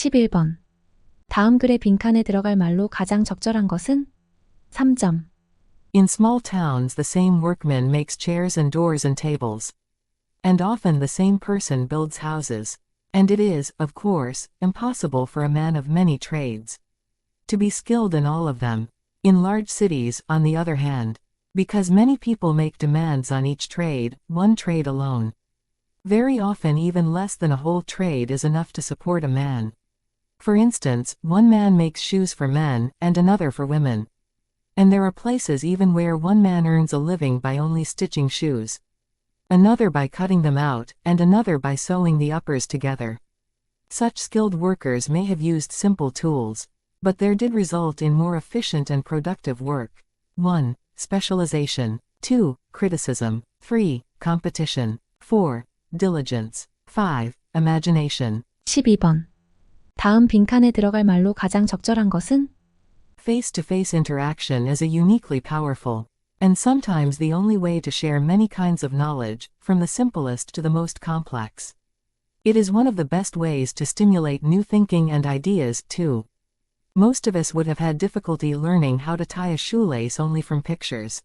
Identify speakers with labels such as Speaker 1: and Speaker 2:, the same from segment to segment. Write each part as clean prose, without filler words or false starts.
Speaker 1: 11번. 다음 글의 빈칸에 들어갈 말로 가장 적절한 것은? 3점.
Speaker 2: In small towns, the same workman makes chairs and doors and tables. And often the same person builds houses. And it is, of course, impossible for a man of many trades to be skilled in all of them. In large cities, on the other hand, because many people make demands on each trade, one trade alone, very often even less than a whole trade is enough to support a man. For instance, one man makes shoes for men, and another for women. And there are places even where one man earns a living by only stitching shoes, another by cutting them out, and another by sewing the uppers together. Such skilled workers may have used simple tools, but there did result in more efficient and productive work. 1. Specialization. 2. Criticism. 3. Competition. 4. Diligence. 5. Imagination.
Speaker 1: 12번. 다음 빈칸에 들어갈 말로 가장 적절한 것은?
Speaker 2: Face-to-face interaction is a uniquely powerful, and sometimes the only way to share many kinds of knowledge, from the simplest to the most complex. It is one of the best ways to stimulate new thinking and ideas, too. Most of us would have had difficulty learning how to tie a shoelace only from pictures,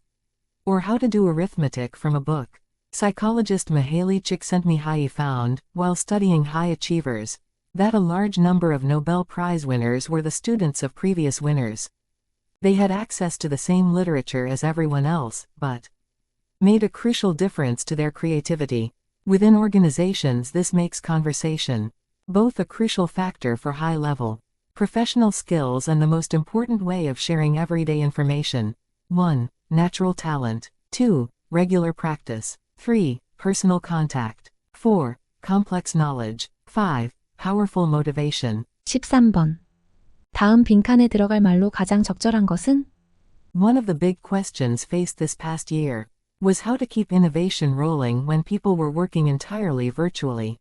Speaker 2: or how to do arithmetic from a book. Psychologist Mihaly Csikszentmihalyi found, while studying high achievers, that a large number of Nobel Prize winners were the students of previous winners. They had access to the same literature as everyone else, but made a crucial difference to their creativity. Within organizations, this makes conversation both a crucial factor for high-level professional skills and the most important way of sharing everyday information. 1. Natural talent. 2. Regular practice. 3. Personal contact. 4. Complex knowledge. 5. Powerful motivation.
Speaker 1: 13번. 다음 빈칸에 들어갈 말로 가장 적절한 것은?
Speaker 2: One of the big questions faced this past year was how to keep innovation rolling when people were working entirely virtually.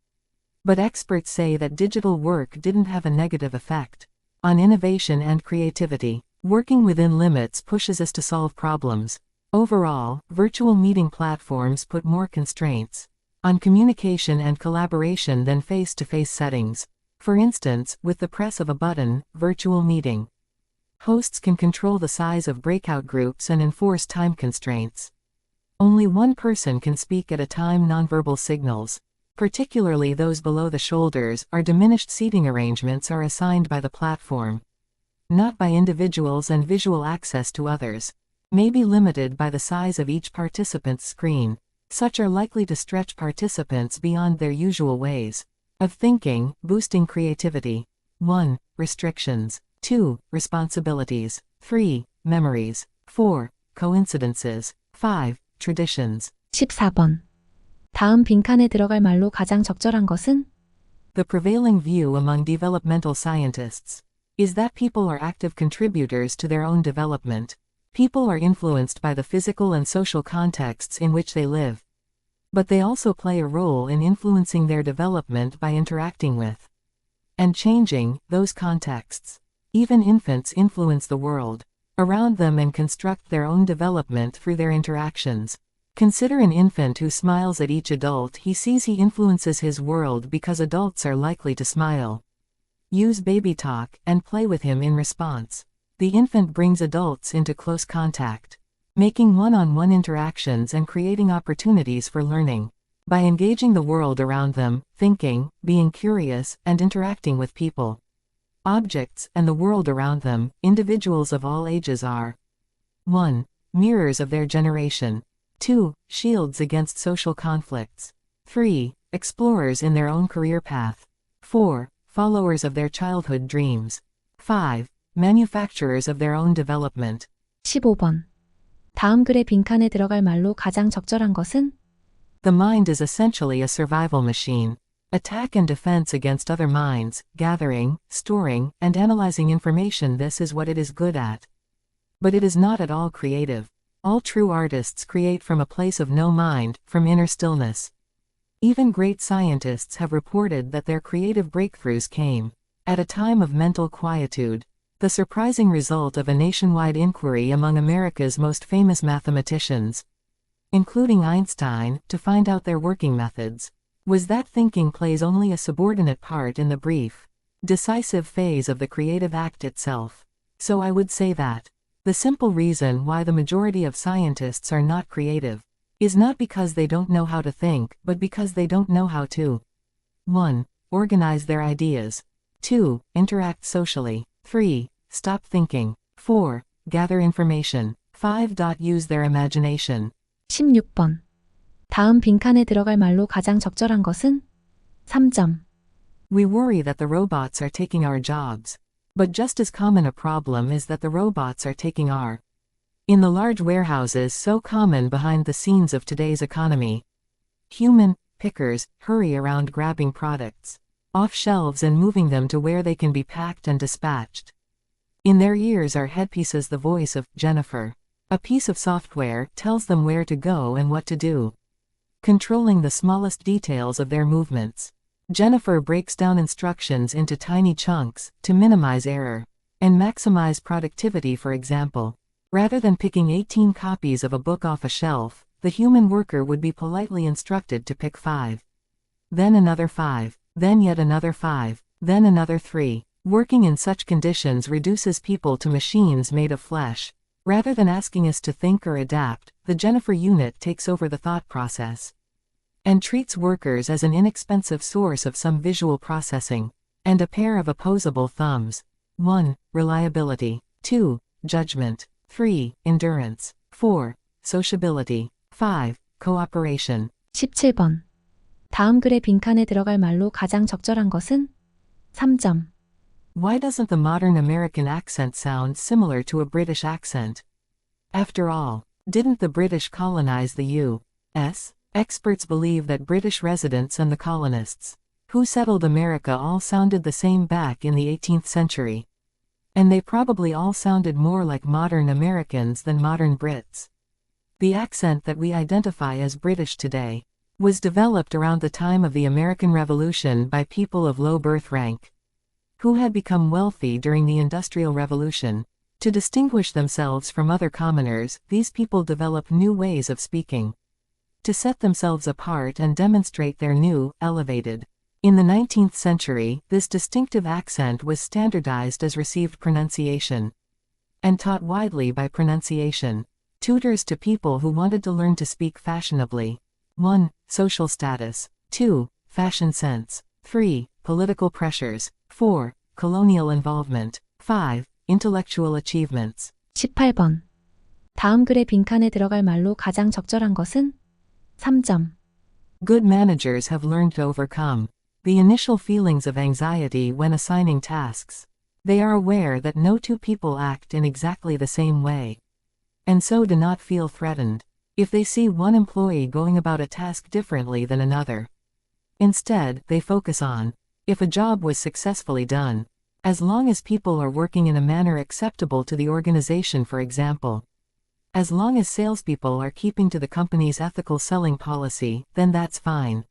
Speaker 2: But experts say that digital work didn't have a negative effect on innovation and creativity. Working within limits pushes us to solve problems. Overall, virtual meeting platforms put more constraints on communication and collaboration than face-to-face settings. For instance, with the press of a button, virtual meeting hosts can control the size of breakout groups and enforce time constraints. Only one person can speak at a time. Nonverbal signals, particularly those below the shoulders, or diminished seating arrangements are assigned by the platform, not by individuals, and visual access to others may be limited by the size of each participant's screen. Such are likely to stretch participants beyond their usual ways of thinking, boosting creativity. 1. Restrictions. 2. Responsibilities. 3. Memories. 4. Coincidences. 5. Traditions.
Speaker 1: 14번. 다음 빈칸에 들어갈 말로 가장 적절한 것은?
Speaker 2: The prevailing view among developmental scientists is that people are active contributors to their own development. People are influenced by the physical and social contexts in which they live, but they also play a role in influencing their development by interacting with and changing those contexts. Even infants influence the world around them and construct their own development through their interactions. Consider an infant who smiles at each adult he sees. He influences his world because adults are likely to smile, use baby talk, and play with him in response. The infant brings adults into close contact, making one-on-one interactions and creating opportunities for learning. By engaging the world around them, thinking, being curious, and interacting with people, objects, and the world around them, individuals of all ages are 1. Mirrors of their generation. 2. Shields against social conflicts. 3. Explorers in their own career path. 4. Followers of their childhood dreams. 5. Manufacturers of their own development.
Speaker 1: 15번. 다음 글의 빈칸에 들어갈 말로 가장 적절한 것은?
Speaker 2: The mind is essentially a survival machine. Attack and defense against other minds, gathering, storing, and analyzing information. This is what it is good at. But it is not at all creative. All true artists create from a place of no mind, from inner stillness. Even great scientists have reported that their creative breakthroughs came at a time of mental quietude. The surprising result of a nationwide inquiry among America's most famous mathematicians, including Einstein, to find out their working methods, was that thinking plays only a subordinate part in the brief decisive phase of the creative act itself. So I would say that the simple reason why the majority of scientists are not creative is not because they don't know how to think, but because they don't know how to 1. Organize their ideas. 2. Interact socially. 3. Stop thinking. 4. Gather information. 5. Use their imagination.
Speaker 1: 16번. 다음 빈칸에 들어갈 말로 가장 적절한 것은? 3점.
Speaker 2: We worry that the robots are taking our jobs. But just as common a problem is that the robots are taking our. In the large warehouses so common behind the scenes of today's economy. Human pickers hurry around grabbing products off shelves and moving them to where they can be packed and dispatched. In their ears are headpieces, the voice of Jennifer. A piece of software tells them where to go and what to do, controlling the smallest details of their movements. Jennifer breaks down instructions into tiny chunks to minimize error and maximize productivity. For example, rather than picking 18 copies of a book off a shelf, the human worker would be politely instructed to pick 5. Then another 5, then yet another 5, then another 3. Working in such conditions reduces people to machines made of flesh. Rather than asking us to think or adapt, the Jennifer unit takes over the thought process and treats workers as an inexpensive source of some visual processing and a pair of opposable thumbs. 1. Reliability. 2. Judgment. 3. Endurance. 4. Sociability. 5. Cooperation.
Speaker 1: 17번. 다음 글의 빈칸에 들어갈 말로 가장 적절한 것은? 3점.
Speaker 2: Why doesn't the modern American accent sound similar to a British accent? After all, didn't the British colonize the U.S.? Experts believe that British residents and the colonists who settled America all sounded the same back in the 18th century. And they probably all sounded more like modern Americans than modern Brits. The accent that we identify as British today was developed around the time of the American Revolution by people of low birth rank who had become wealthy during the Industrial Revolution. To distinguish themselves from other commoners, these people developed new ways of speaking to set themselves apart and demonstrate their new, elevated. In the 19th century, this distinctive accent was standardized as received pronunciation and taught widely by pronunciation tutors to people who wanted to learn to speak fashionably. 1. Social status. 2. Fashion sense. 3. Political pressures. 4. Colonial involvement. 5. Intellectual achievements.
Speaker 1: 18번. 다음 글의 빈칸에 들어갈 말로 가장 적절한 것은? 3점.
Speaker 2: Good managers have learned to overcome the initial feelings of anxiety when assigning tasks. They are aware that no two people act in exactly the same way, and so do not feel threatened if they see one employee going about a task differently than another. Instead, they focus on if a job was successfully done, as long as people are working in a manner acceptable to the organization. For example, as long as salespeople are keeping to the company's ethical selling policy, then that's fine.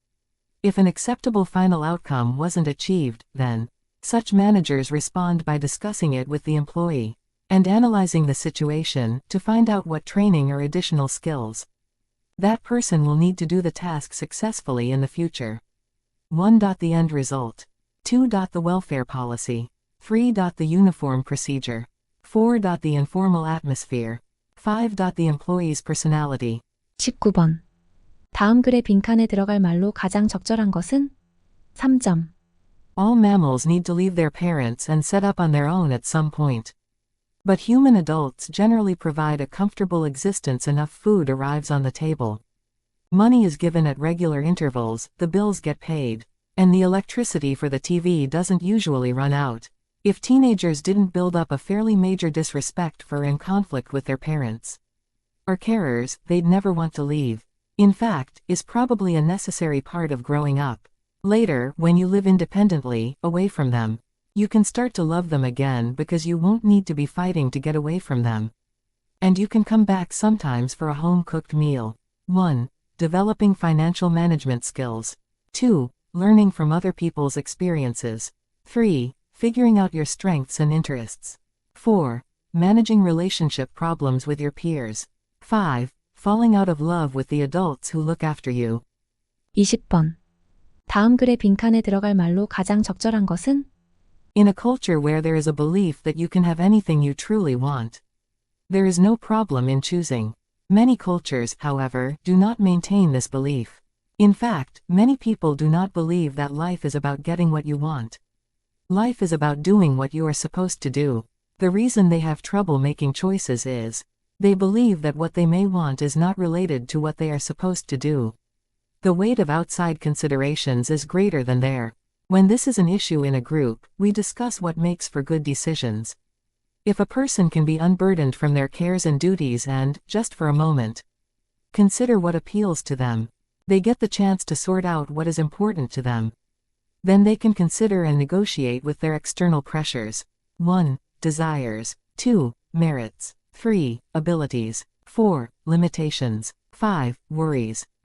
Speaker 2: If an acceptable final outcome wasn't achieved, then such managers respond by discussing it with the employee and analyzing the situation to find out what training or additional skills that person will need to do the task successfully in the future. 1. The end result. 2. The welfare policy. 3. The uniform procedure. 4. The informal atmosphere. 5. The employee's personality.
Speaker 1: 19번. 다음 글의 빈칸에 들어갈 말로 가장 적절한 것은? 3점.
Speaker 2: All mammals need to leave their parents and set up on their own at some point. But human adults generally provide a comfortable existence. Enough food arrives on the table. Money is given at regular intervals, the bills get paid, and the electricity for the TV doesn't usually run out. If teenagers didn't build up a fairly major disrespect for and conflict with their parents or carers, they'd never want to leave. In fact, is probably a necessary part of growing up. Later, when you live independently, away from them, you can start to love them again because you won't need to be fighting to get away from them. And you can come back sometimes for a home-cooked meal. 1. Developing financial management skills. 2. Learning from other people's experiences. 3. Figuring out your strengths and interests. 4. Managing relationship problems with your peers. 5. Falling out of love with the adults who look after you.
Speaker 1: 20번. 다음 글의 빈칸에 들어갈 말로 가장 적절한 것은?
Speaker 2: In a culture where there is a belief that you can have anything you truly want, there is no problem in choosing. Many cultures, however, do not maintain this belief. In fact, many people do not believe that life is about getting what you want. Life is about doing what you are supposed to do. The reason they have trouble making choices is, they believe that what they may want is not related to what they are supposed to do. The weight of outside considerations is greater than their. When this is an issue in a group, we discuss what makes for good decisions. If a person can be unburdened from their cares and duties and, just for a moment, consider what appeals to them, they get the chance to sort out what is important to them. Then they can consider and negotiate with their external pressures. 1. Desires. 2. Merits. 3. Abilities. 4. Limitations. 5. Worries.